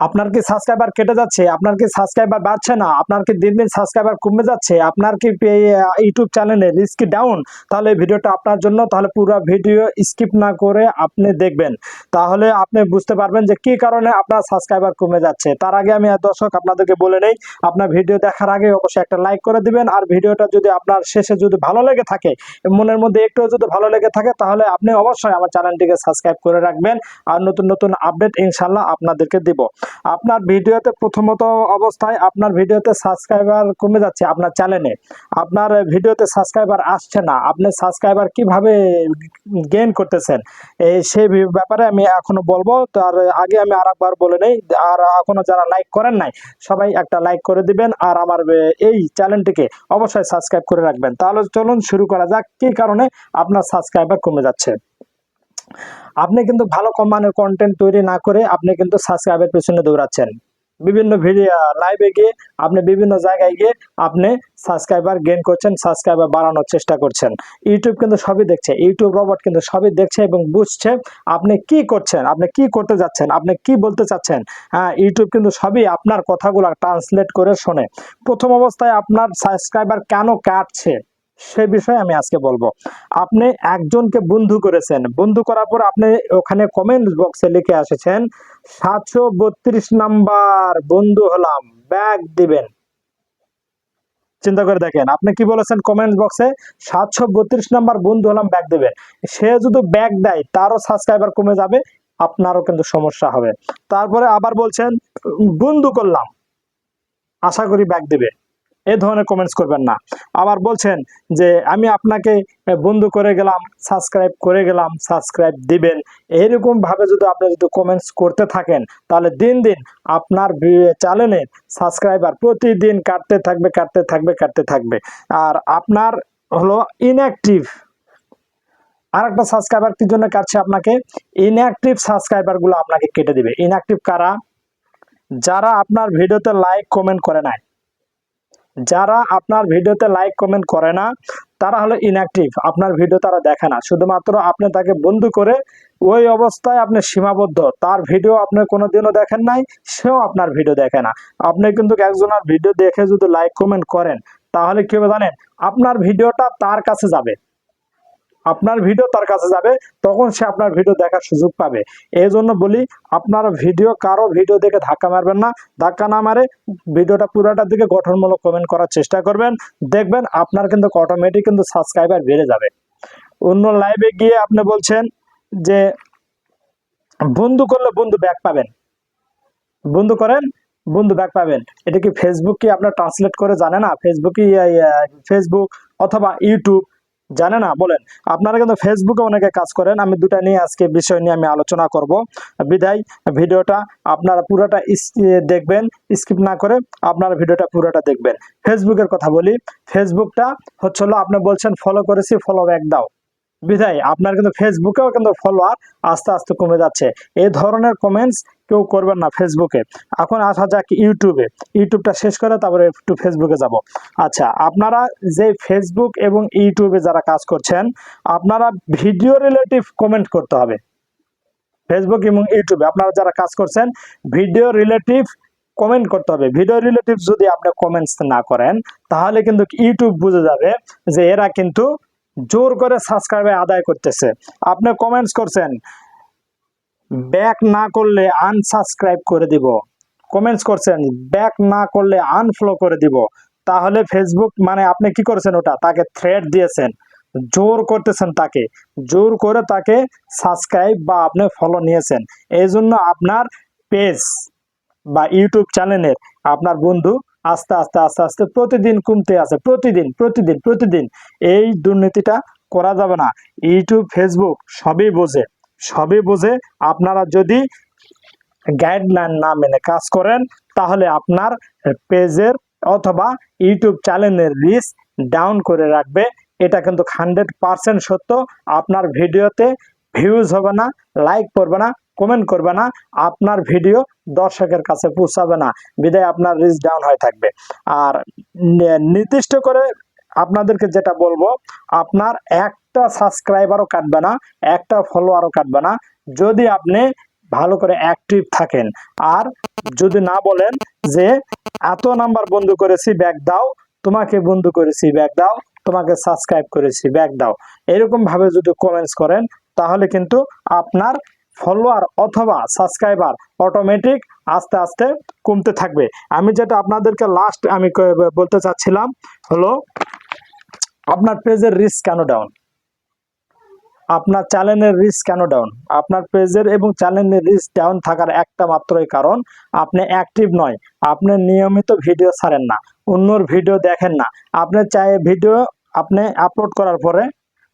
আপনার কি সাবস্ক্রাইবার কেটে যাচ্ছে? আপনার কি সাবস্ক্রাইবার বাড়ছে না? আপনার কি দিন দিন সাবস্ক্রাইবার কমে যাচ্ছে? আপনার কি ইউটিউব চ্যানেলে রিচ কি ডাউন? তাহলে এই ভিডিওটা আপনার জন্য। তাহলে পুরো ভিডিও স্কিপ না করে আপনি দেখবেন। তাহলে আপনি বুঝতে পারবেন যে কি কারণে আপনার সাবস্ক্রাইবার কমে যাচ্ছে। তার আগে আমি দর্শক আপনাদেরকে বলে নেই, আপনার ভিডিও দেখার আগে অবশ্যই একটা লাইক করে দিবেন। আর ভিডিওটা যদি আপনার শেষে যদি ভালো লেগে থাকে, মনের মধ্যে একটুও যদি ভালো লেগে থাকে, তাহলে আপনি অবশ্যই আমার চ্যানেলটিকে সাবস্ক্রাইব করে রাখবেন। আর নতুন নতুন আপডেট ইনশাল্লাহ আপনাদেরকে দিব। আপনার ভিডিওতে প্রথমত অবস্থায় আপনার ভিডিওতে সাবস্ক্রাইবার কমে যাচ্ছে আপনার চ্যানেলে, আপনার ভিডিওতে সাবস্ক্রাইবার আসছে না, আপনি সাবস্ক্রাইবার কিভাবে গেইন করতেছেন সেই ব্যাপারে আমি এখনো বলবো। তার আগে আমি আরেকবার বলে নেই, আর এখনো যারা লাইক করেন নাই সবাই একটা লাইক করে দিবেন, আর আমার এই চ্যানেলটিকে অবশ্যই সাবস্ক্রাইব করে রাখবেন। তাহলে চলুন শুরু করা যাক কি কারণে আপনার সাবস্ক্রাইবার কমে যাচ্ছে। আপনি কিন্তু ভালো মানের কন্টেন্ট তৈরি না করে আপনি কিন্তু সাবস্ক্রাইবের পেছনে দৌড়াচ্ছেন। বিভিন্ন ভিডিও লাইভে গিয়ে আপনি বিভিন্ন জায়গায় গিয়ে আপনি সাবস্ক্রাইবার গেইন করছেন, সাবস্ক্রাইবার বাড়ানোর চেষ্টা করছেন। ইউটিউব কিন্তু সবই দেখছে, ইউটিউব রোবট কিন্তু সবই দেখছে এবং বুঝছে আপনি কি করছেন, আপনি কি করতে যাচ্ছেন, আপনি কি বলতে চাচ্ছেন। হ্যাঁ, ইউটিউব কিন্তু সবই আপনার কথাগুলো ট্রান্সলেট করে শোনে। প্রথম অবস্থায় আপনার সাবস্ক্রাইবার কেন কাটছে সে বিষয়ে আমি আজকে বলবো। আপনি একজনকে বন্ধু করেছেন, বন্ধু করার পর আপনি ওখানে কমেন্ট বক্সে লিখে এসেছেন 732 নাম্বার বন্ধু হলাম, ব্যাগ দিবেন। চিন্তা করে দেখেন, আপনি কি বলেছেন কমেন্ট বক্সে? 732 নাম্বার বন্ধু হলাম, ব্যাগ দিবেন। সে যদি ব্যাগ দেয় তারও সাবস্ক্রাইবার কমে যাবে, আপনারও কিন্তু সমস্যা হবে। তারপরে আবার বলছেন বন্ধু করলাম, আশা করি ব্যাগ দিবে। এই ধরনের কমেন্টস করবেন না। আবার বলছেন যে আমি আপনাকে বন্ধু করে গেলাম, সাবস্ক্রাইব করে গেলাম, সাবস্ক্রাইব দিবেন। এরকম ভাবে যদি আপনি যদি কমেন্টস করতে থাকেন, তাহলে দিন দিন আপনার চ্যানেলের সাবস্ক্রাইবার প্রতিদিন কাটতে থাকবে, কাটতে থাকবে, কাটতে থাকবে। আর আপনার হলো ইনঅ্যাক্টিভ আরেকটা সাবস্ক্রাইবার কি জন্য কাটছে আপনাকে? ইনঅ্যাক্টিভ সাবস্ক্রাইবার গুলো আপনাকে কেটে দিবে। ইনঅ্যাক্টিভ কারা? যারা আপনার ভিডিওতে লাইক কমেন্ট করে নাই, যারা আপনার ভিডিওতে লাইক কমেন্ট করে না, তারা হলো ইনঅ্যাক্টিভ। আপনার ভিডিও তারা দেখে না, শুধুমাত্র আপনি তাকে বন্ধু করে ওই অবস্থায় আপনি সীমাবদ্ধ। তার ভিডিও আপনি কোনোদিনও দেখেন নাই, সেও আপনার ভিডিও দেখে না। আপনি কিন্তু একজনের ভিডিও দেখে যদি লাইক কমেন্ট করেন, তাহলে কি হবে জানেন? আপনার ভিডিওটা তার কাছে যাবে, আপনার ভিডিও তার কাছে যাবে, তখন সে আপনার ভিডিও দেখার সুযোগ পাবে। এই জন্য বলি, আপনার ভিডিও কারো ভিডিও দেখে ধাক্কা মারবেন না। ধাক্কা না মারে ভিডিওটা পুরাটার দিকে গঠনমূলক কমেন্ট করার চেষ্টা করবেন। দেখবেন আপনার কিন্তু অটোমেটিক কিন্তু সাবস্ক্রাইবার বেড়ে যাবে। অন্য লাইভে গিয়ে আপনি বলছেন যে বন্ধু করলে বন্ধু ব্যাক পাবেন, বন্ধু করেন বন্ধু ব্যাক পাবেন। এটা কি ফেসবুক কি আপনার ট্রান্সলেট করে জানে না? ফেসবুক কি ফেসবুক অথবা ইউটিউব জানে না? বলেন। আপনারা কিন্তু ফেসবুকে অনেকে কাজ করেন, আমি দুটা নিয়ে আজকে বিষয় নিয়ে আমি আলোচনা করব। বিদায় ভিডিওটা আপনারা পুরোটা দেখবেন, স্কিপ না করে আপনারা ভিডিওটা পুরোটা দেখবেন। ফেসবুকের কথা বলি। ফেসবুকটা হচ্ছে হলো, আপনি বলছেন ফলো করেছি, ফলো ব্যাক দাও। বিধায় আপনার কিন্তু ফেসবুকেও কিন্তু ফলোয়ার আস্তে আস্তে কমে যাচ্ছে। এই ধরনের কমেন্টস কেউ করবেন না ফেসবুকে। এখন আসা যাক ইউটিউবে। ইউটিউবটা শেষ করে তারপরে একটু ফেসবুকে যাব। আচ্ছা, আপনারা যে ফেসবুক এবং ইউটিউবে যারা কাজ করছেন, আপনারা ভিডিও রিলেটিভ কমেন্ট করতে হবে। ফেসবুক এবং ইউটিউবে আপনারা যারা কাজ করছেন, ভিডিও রিলেটিভ কমেন্ট করতে হবে। ভিডিও রিলেটিভ যদি আপনি কমেন্টস না করেন, তাহলে কিন্তু ইউটিউব বুঝে যাবে যে এরা কিন্তু জোর করে সাবস্ক্রাইব আদায় করতেছে। আপনি কমেন্টস করছেন, ব্যাক না করলে আনসাবস্ক্রাইব করে দিব। কমেন্টস করছেন, ব্যাক না করলে আনফলো করে দিব। তাহলে ফেসবুক মানে আপনি কি করেছেন? ওটা তাকে থ্রেট দিয়েছেন, জোর করতেছেন তাকে, জোর করে তাকে সাবস্ক্রাইব বা আপনি ফলো নিয়েছেন। এই জন্য আপনার পেজ বা ইউটিউব চ্যানেলের আপনার বন্ধু আস্তে আস্তে আস্তে আস্তে প্রতিদিন কমতে আছে, প্রতিদিন প্রতিদিন প্রতিদিন। এই দুর্নীতিটা করা যাবে না। ইউটিউব ফেসবুক সবই বোঝে, সবই বোঝে। আপনারা যদি গাইডলাইন না মেনে কাজ করেন, তাহলে আপনার পেজের অথবা ইউটিউব চ্যানেলের রিচ ডাউন করে রাখবে। এটা কিন্তু 100% সত্য। আপনার ভিডিওতে ভিউজ হবে না, লাইক করবে না, কমেন্ট করবে না, আপনার ভিডিও দর্শকের কাছে পৌঁছাবে না, বিধায় আপনার রিচ ডাউন হয়ে থাকবে। আর নির্দিষ্ট করে আপনাদেরকে যেটা বলবো, আপনার একটা সাবস্ক্রাইবারও কাটবে না, একটা ফলোয়ারও কাটবে না, যদি আপনি ভালো করে অ্যাক্টিভ থাকেন। আর যদি না বলেন যে এত নাম্বার বন্ধ করেছি ব্যাক দাও, তোমাকে বন্ধ করেছি ব্যাক দাও, তোমাকে সাবস্ক্রাইব করেছি ব্যাক দাও, এরকম ভাবে যদি কমেন্টস করেন তাহলে কিন্তু আপনার ফলোয়ার অথবা সাবস্ক্রাইবার অটোমেটিক আস্তে আস্তে কমতে থাকবে। আমি যেটা আপনাদেরকে লাস্ট আমি বলতে চাচ্ছিলাম হলো, আপনার পেজের রিচ কেন ডাউন, আপনার চ্যানেলের রিচ কেন ডাউন? আপনার পেজের এবং চ্যানেলের রিচ ডাউন থাকার একটা মাত্রই কারণ, আপনি অ্যাক্টিভ নয়, আপনি নিয়মিত ভিডিও ছাড়েন না, অন্যর ভিডিও দেখেন না। আপনি চাই ভিডিও আপনি আপলোড করার পরে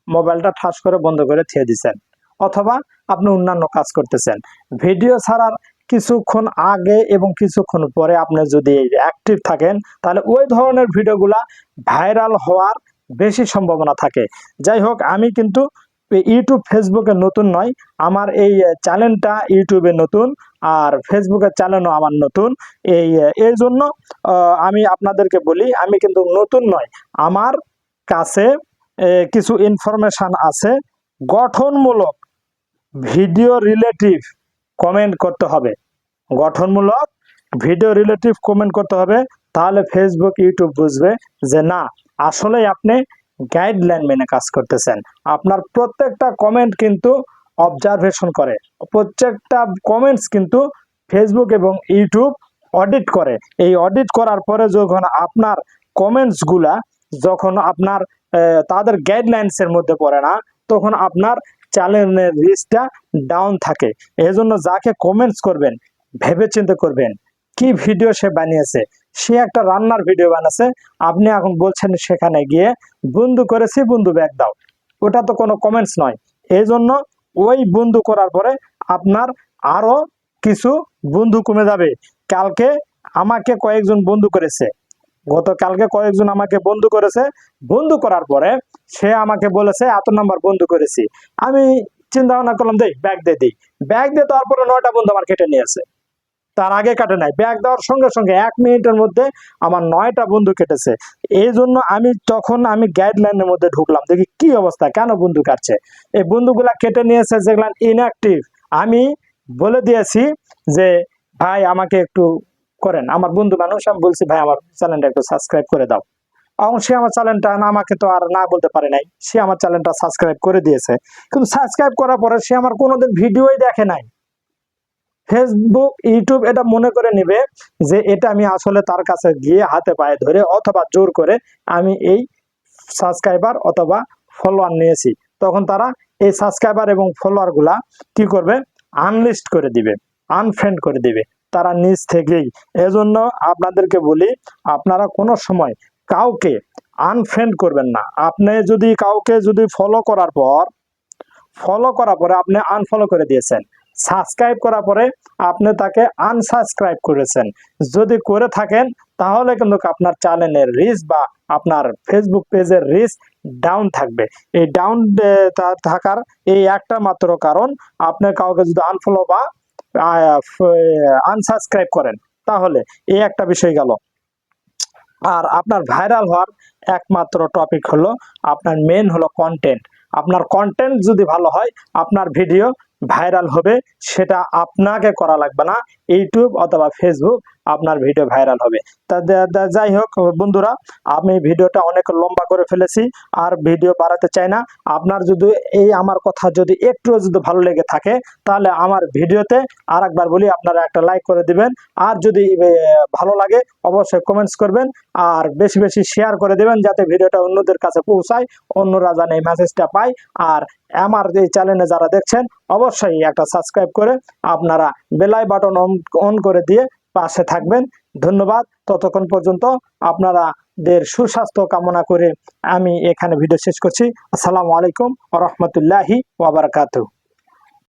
মোবাইলটা ঠাস করে বন্ধ করে থিয়ে দিচ্ছেন, অথবা আপনি অন্যান্য কাজ করতেছেন। ভিডিও ছাড়ার কিছুক্ষণ আগে এবং কিছুক্ষণ পরে আপনি যদি অ্যাক্টিভ থাকেন তাহলে ওই ধরনের ভিডিওগুলা ভাইরাল হওয়ার বেশি সম্ভাবনা থাকে। যাই হোক, আমি কিন্তু ইউটিউব ফেসবুকে নতুন নয়, আমার এই চ্যানেলটা ইউটিউবে নতুন, আর ফেসবুকের চ্যানেলও আমার নতুন। এই জন্য আমি আপনাদেরকে বলি, আমি কিন্তু নতুন নয়, আমার কাছে কিছু ইনফরমেশন আছে। গঠনমূলক ভিডিও রিলেটিভ কমেন্ট করতে হবে, গঠনমূলক ভিডিও রিলেটিভ কমেন্ট করতে হবে, তাহলে ফেসবুক ইউটিউব বুঝবে যে না, আসলে আপনি গাইডলাইন মেনে কাজ করতেছেন। আপনার প্রত্যেকটা কমেন্ট কিন্তু অবজারভেশন করে, প্রত্যেকটা কমেন্টস কিন্তু ফেসবুক এবং ইউটিউব অডিট করে। এই অডিট করার পরে যখন আপনার কমেন্টসগুলা যখন আপনার তাদের গাইডলাইন্সের মধ্যে পড়ে না, তখন আপনার চ্যানেলের রিচটা ডাউন থাকে। এজন্য যাকে কমেন্টস করবেন ভেবে চিন্তে করবেন কি ভিডিও সে বানিয়েছে। সে একটা রান্নার ভিডিও বানাচ্ছে, আপনি এখন বলছেন সেখানে গিয়ে বন্ধু করেছি বন্ধু ব্যাক দাও, ওটা তো কোনো কমেন্টস নয়। এই জন্য ওই বন্ধু করার পরে আপনার আরো কিছু বন্ধু কমে যাবে। কালকে আমাকে কয়েকজন বন্ধু করেছে, গতকালকে কয়েকজন আমাকে বন্ধু করেছে, বন্ধু করার পরে সে আমাকে বলেছে এত নাম্বার বন্ধু করেছি। আমি চিন্তা ভাবনা করলাম দেই ব্যাগ দিয়ে দিই, ব্যাগ দিয়ে দেওয়ার পরে 9টা বন্ধু আমার কেটে নিয়েছে, তার আগে কাটে নাই। ব্যাগ দেওয়ার সঙ্গে সঙ্গে 1 মিনিটের মধ্যে আমার 9টা বন্ধু কেটেছে। এই জন্য আমি গাইডলাইনের মধ্যে ঢুকলাম, দেখি কি অবস্থা, কেন বন্ধু কাটছে। এই বন্ধুগুলা কেটে নিয়েছে যেগুলো ইনঅ্যাক্টিভ। আমি বলে দিয়েছি যে ভাই আমাকে একটু করেন, আমার বন্ধু মানুষ, আমি বলছি ভাই আমার চ্যানেলটা একটু সাবস্ক্রাইব করে দাও। এবং সে আমার চ্যানেলটা আমাকে তো আর না বলতে পারে নাই, সে আমার চ্যানেলটা সাবস্ক্রাইব করে দিয়েছে। কিন্তু সাবস্ক্রাইব করার পরে সে আমার কোনোদিন ভিডিওই দেখে নাই। ফেসবুক ইউটিউব এটা মনে করে নিবে যে এটা আমি আসলে তার কাছে গিয়ে হাতে পায়ে ধরে অথবা জোর করে আমি এই সাবস্ক্রাইবার অথবা ফলোয়ার নিয়েছি। তখন তারা এই সাবস্ক্রাইবার এবং ফলোয়ার গুলা কি করবে, আনলিস্ট করে দিবে, আনফ্রেন্ড করে দিবে তারা নিজ থেকেই। এজন্য আপনাদেরকে বলি, আপনারা কোনো সময় কাউকে আনফ্রেন্ড করবেন না। আপনি যদি কাউকে ফলো করার পরে আপনি আনফলো করে দিয়েছেন, সাবস্ক্রাইব করার পরে আপনি তাকে আনসাবস্ক্রাইব করেছেন, যদি করে থাকেন তাহলে কিন্তু আপনার চ্যানেলের রিচ বা আপনার ফেসবুক পেজের রিচ ডাউন থাকবে। এই ডাউন থাকার এই একটা মাত্র কারণ, আপনি কাউকে যদি আনফলো বা আনসাবস্ক্রাইব করেন তাহলে এই একটা বিষয় গেল। আর আপনার ভাইরাল হওয়ার একমাত্র টপিক হলো, আপনার মেন হলো কন্টেন্ট। আপনার কন্টেন্ট যদি ভালো হয় আপনার ভিডিও ভাইরাল হবে, সেটা আপনাকে করা লাগবে না, ইউটিউব অথবা ফেসবুক আপনার ভিডিও ভাইরাল হবে। যাই হোক বন্ধুরা, আমি ভিডিওটা অনেক লম্বা করে ফেলেছি, আর ভিডিও বাড়াতে চাই না। আপনার যদি আমার কথা যদি একটু যদি ভালো লেগে থাকে তাহলে আমার ভিডিওতে আর একবার বলি আপনারা একটা লাইক করে দিবেন, আর যদি ভালো লাগে অবশ্যই কমেন্টস করবেন, আর বেশি বেশি শেয়ার করে দেবেন যাতে ভিডিওটা অন্যদের কাছে পৌঁছায়, অন্যরা জানে এই মেসেজটা পায়। আর আমার এই চ্যানেলে যারা দেখছেন অবশ্যই একটা সাবস্ক্রাইব করে আপনারা বেল বাটন অন করে দিয়ে পাশে থাকবেন। ধন্যবাদ। ততক্ষণ পর্যন্ত আপনাদের সুস্বাস্থ্য কামনা করে আমি এখানে ভিডিও শেষ করছি। আসসালামু আলাইকুম ওয়া রাহমাতুল্লাহি ওয়া বারাকাতুহু।